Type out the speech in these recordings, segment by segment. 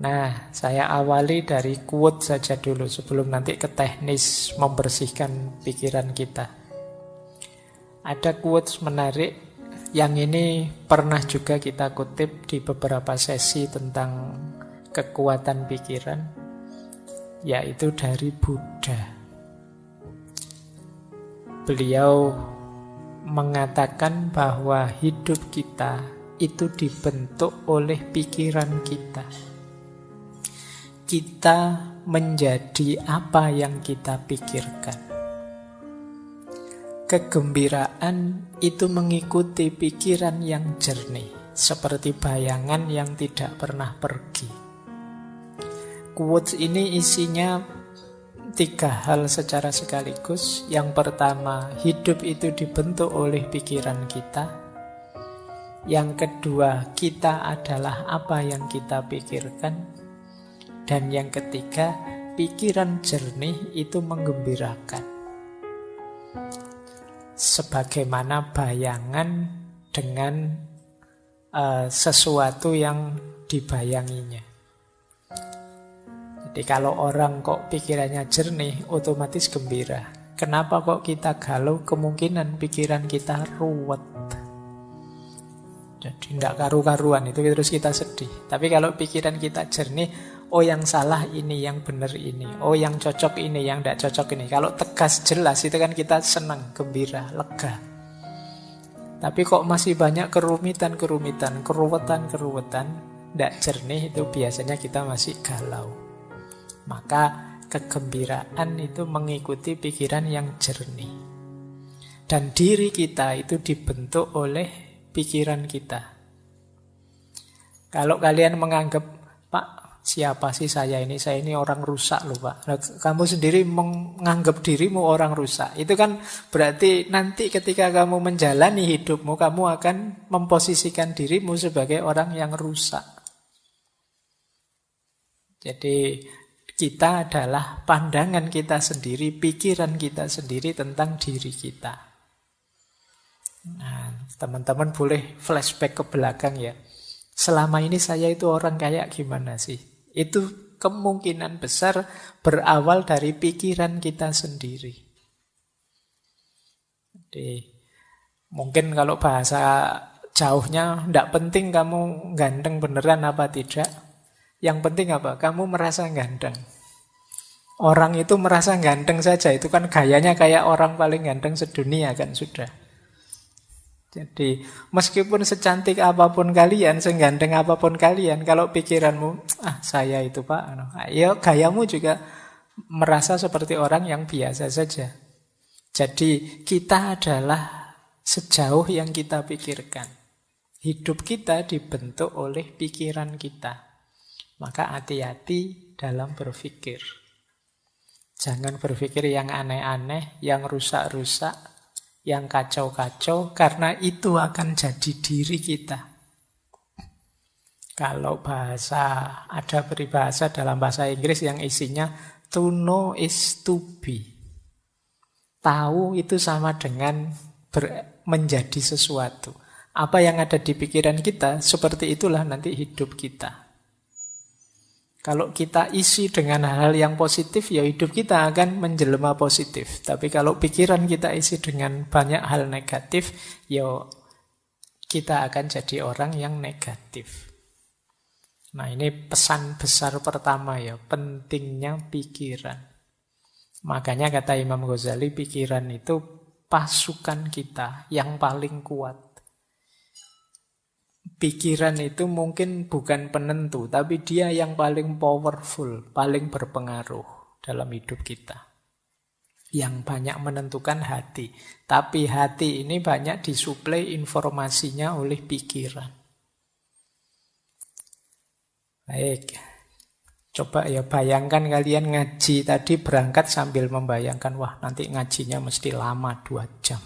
Nah, saya awali dari quote saja dulu sebelum nanti ke teknis membersihkan pikiran kita. Ada quotes menarik yang ini pernah juga kita kutip di beberapa sesi tentang kekuatan pikiran, yaitu dari Buddha. Beliau mengatakan bahwa hidup kita itu dibentuk oleh pikiran kita. Kita menjadi apa yang kita pikirkan. Kegembiraan itu mengikuti pikiran yang jernih, seperti bayangan yang tidak pernah pergi. Quotes ini isinya 3 hal secara sekaligus. Yang pertama, hidup itu dibentuk oleh pikiran kita. Yang kedua, kita adalah apa yang kita pikirkan. Dan yang ketiga, pikiran jernih itu menggembirakan. Sebagaimana bayangan dengan sesuatu yang dibayanginya. Jadi kalau orang kok pikirannya jernih, otomatis gembira. Kenapa kok kita galau? Kemungkinan pikiran kita ruwet. Jadi tidak karu-karuan, itu terus kita sedih. Tapi kalau pikiran kita jernih, oh yang salah ini, yang benar ini, oh yang cocok ini, yang tidak cocok ini. Kalau tegas jelas itu kan kita senang, gembira, lega. Tapi kok masih banyak kerumitan-kerumitan, keruwetan-keruwetan, tidak jernih, itu biasanya kita masih galau. Maka kegembiraan itu mengikuti pikiran yang jernih. Dan diri kita itu dibentuk oleh pikiran kita. Kalau kalian menganggap, Pak, siapa sih saya ini? Saya ini orang rusak loh, Pak. Nah, kamu sendiri menganggap dirimu orang rusak. Itu kan berarti nanti ketika kamu menjalani hidupmu, kamu akan memposisikan dirimu sebagai orang yang rusak. Jadi kita adalah pandangan kita sendiri, pikiran kita sendiri tentang diri kita. Nah, teman-teman boleh flashback ke belakang ya. Selama ini saya itu orang kayak gimana sih? Itu kemungkinan besar berawal dari pikiran kita sendiri. Jadi, mungkin kalau bahasa jauhnya, tidak penting kamu ganteng beneran apa tidak. Yang penting apa? Kamu merasa ganteng. Orang itu merasa ganteng saja, itu kan gayanya kayak orang paling ganteng sedunia kan sudah. Jadi meskipun secantik apapun kalian, seganteng apapun kalian, kalau pikiranmu, saya itu Pak, ya gayamu juga merasa seperti orang yang biasa saja. Jadi kita adalah sejauh yang kita pikirkan. Hidup kita dibentuk oleh pikiran kita. Maka hati-hati dalam berpikir. Jangan berpikir yang aneh-aneh, yang rusak-rusak, yang kacau-kacau, karena itu akan jadi diri kita. Kalau ada peribahasa dalam bahasa Inggris yang isinya to know is to be. Tahu itu sama dengan menjadi sesuatu. Apa yang ada di pikiran kita, seperti itulah nanti hidup kita. Kalau kita isi dengan hal-hal yang positif, ya hidup kita akan menjelma positif. Tapi kalau pikiran kita isi dengan banyak hal negatif, ya kita akan jadi orang yang negatif. Nah, ini pesan besar pertama ya, pentingnya pikiran. Makanya kata Imam Ghazali, pikiran itu pasukan kita yang paling kuat. Pikiran itu mungkin bukan penentu, tapi dia yang paling powerful, paling berpengaruh dalam hidup kita. Yang banyak menentukan hati. Tapi hati ini banyak disuplai informasinya oleh pikiran. Baik. Coba ya bayangkan kalian ngaji tadi berangkat sambil membayangkan, wah nanti ngajinya mesti lama 2 jam.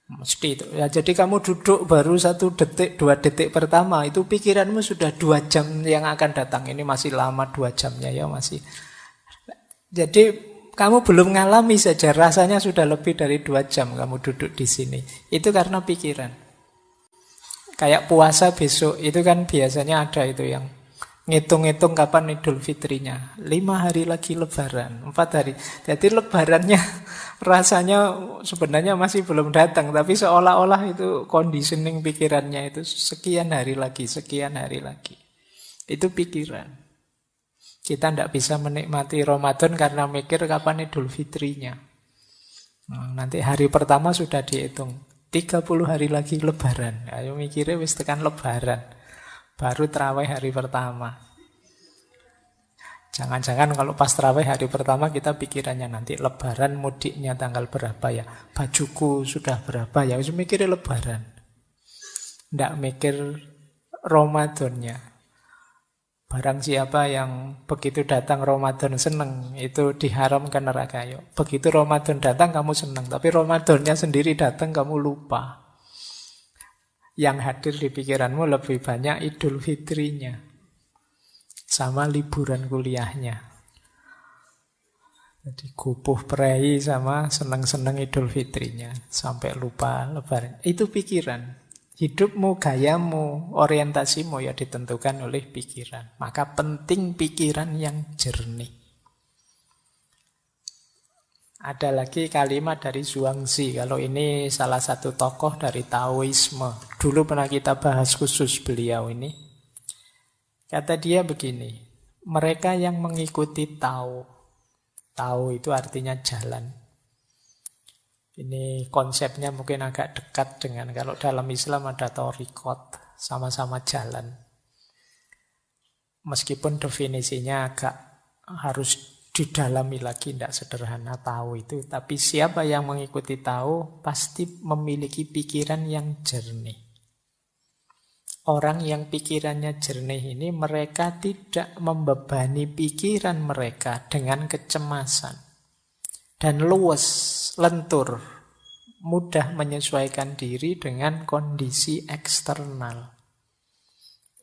Mesti itu. Ya, jadi kamu duduk baru 1 detik, 2 detik pertama, itu pikiranmu sudah 2 jam yang akan datang. Ini masih lama 2 jamnya ya masih. Jadi kamu belum ngalami saja, rasanya sudah lebih dari 2 jam kamu duduk di sini. Itu karena pikiran. Kayak puasa besok, itu kan biasanya ada itu yang Ngitung-ngitung kapan Idul Fitrinya. 5 hari lagi Lebaran, 4 hari. Jadi Lebarannya rasanya sebenarnya masih belum datang, tapi seolah-olah itu conditioning pikirannya itu sekian hari lagi, sekian hari lagi. Itu pikiran. Kita tidak bisa menikmati Ramadan karena mikir kapan Idul Fitrinya. Nanti hari pertama sudah dihitung. 30 hari lagi Lebaran. Ayo mikirnya wis tekan Lebaran. Baru terawih hari pertama. Jangan-jangan kalau pas terawih hari pertama kita pikirannya nanti Lebaran mudiknya tanggal berapa ya. Bajuku sudah berapa ya. Wis mikirnya Lebaran. Tidak mikir Ramadannya. Barang siapa yang begitu datang Ramadan seneng, itu diharamkan neraka. Yuk. Begitu Ramadan datang kamu seneng, tapi Ramadannya sendiri datang kamu lupa. Yang hadir di pikiranmu lebih banyak Idul Fitrinya. Sama liburan kuliahnya. Jadi gupuh prei sama seneng-seneng Idul Fitrinya. Sampai lupa Lebaran. Itu pikiran. Hidupmu, gayamu, orientasimu ya ditentukan oleh pikiran. Maka penting pikiran yang jernih. Ada lagi kalimat dari Zhuangzi. Kalau ini salah satu tokoh dari Taoisme. Dulu pernah kita bahas khusus beliau ini. Kata dia begini, mereka yang mengikuti Tao. Tao itu artinya jalan. Ini konsepnya mungkin agak dekat dengan kalau dalam Islam ada thariqat, sama-sama jalan. Meskipun definisinya agak harus didalami lagi, tidak sederhana tahu itu. Tapi siapa yang mengikuti tahu pasti memiliki pikiran yang jernih. Orang yang pikirannya jernih ini mereka tidak membebani pikiran mereka dengan kecemasan. Dan luwes, lentur, mudah menyesuaikan diri dengan kondisi eksternal.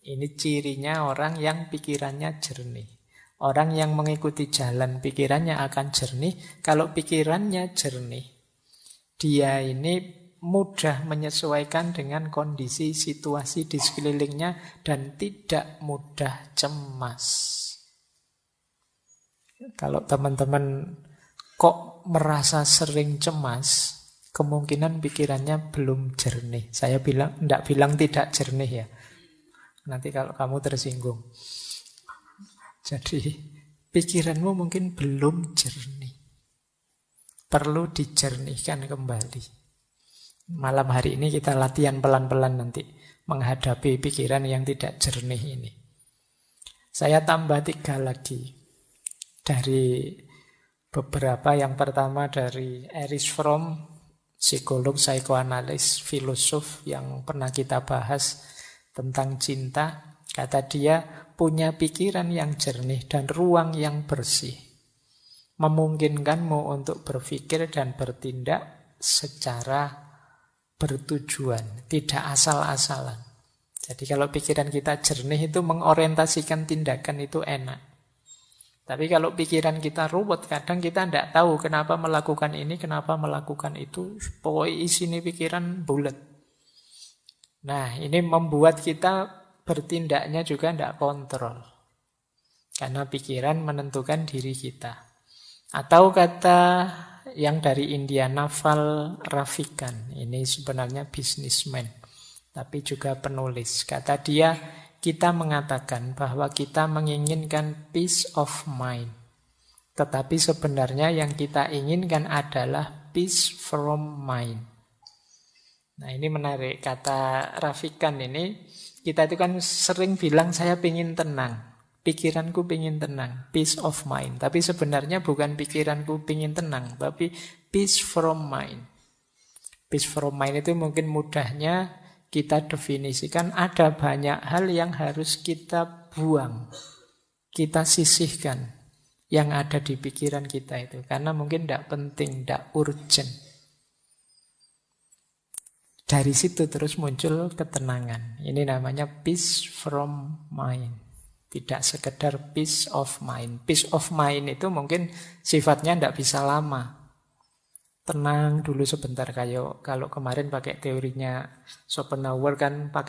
Ini cirinya orang yang pikirannya jernih. Orang yang mengikuti jalan pikirannya akan jernih. Kalau pikirannya jernih, dia ini mudah menyesuaikan dengan kondisi situasi di sekelilingnya dan tidak mudah cemas. Kalau teman-teman kok merasa sering cemas, kemungkinan pikirannya belum jernih. Saya tidak bilang tidak jernih ya. Nanti kalau kamu tersinggung. Jadi pikiranmu mungkin belum jernih. Perlu dijernihkan kembali. Malam hari ini kita latihan pelan-pelan nanti menghadapi pikiran yang tidak jernih ini. Saya tambah 3 lagi. Dari beberapa, yang pertama dari Erich Fromm, psikolog, psikoanalis, filosof yang pernah kita bahas tentang cinta. Kata dia, punya pikiran yang jernih dan ruang yang bersih memungkinkanmu untuk berpikir dan bertindak secara bertujuan, tidak asal-asalan. Jadi kalau pikiran kita jernih itu mengorientasikan tindakan itu enak. Tapi kalau pikiran kita ruwet, kadang kita tidak tahu kenapa melakukan ini, kenapa melakukan itu. Pokoknya isi ini pikiran bulat. Nah, ini membuat kita bertindaknya juga tidak kontrol. Karena pikiran menentukan diri kita. Atau kata yang dari India, Naval Ravikant. Ini sebenarnya bisnismen, tapi juga penulis. Kata dia, kita mengatakan bahwa kita menginginkan peace of mind. Tetapi sebenarnya yang kita inginkan adalah peace from mind. Nah ini menarik. Kata Ravikant ini, kita itu kan sering bilang saya ingin tenang. Pikiranku ingin tenang, peace of mind. Tapi sebenarnya bukan pikiranku ingin tenang, tapi peace from mind. Peace from mind itu mungkin mudahnya kita definisikan ada banyak hal yang harus kita buang, kita sisihkan yang ada di pikiran kita itu. Karena mungkin tidak penting, tidak urgent. Dari situ terus muncul ketenangan. Ini namanya peace from mind. Tidak sekedar peace of mind. Peace of mind itu mungkin sifatnya tidak bisa lama. Tenang dulu sebentar, kayak kalau kemarin pakai teorinya Schopenhauer kan pakai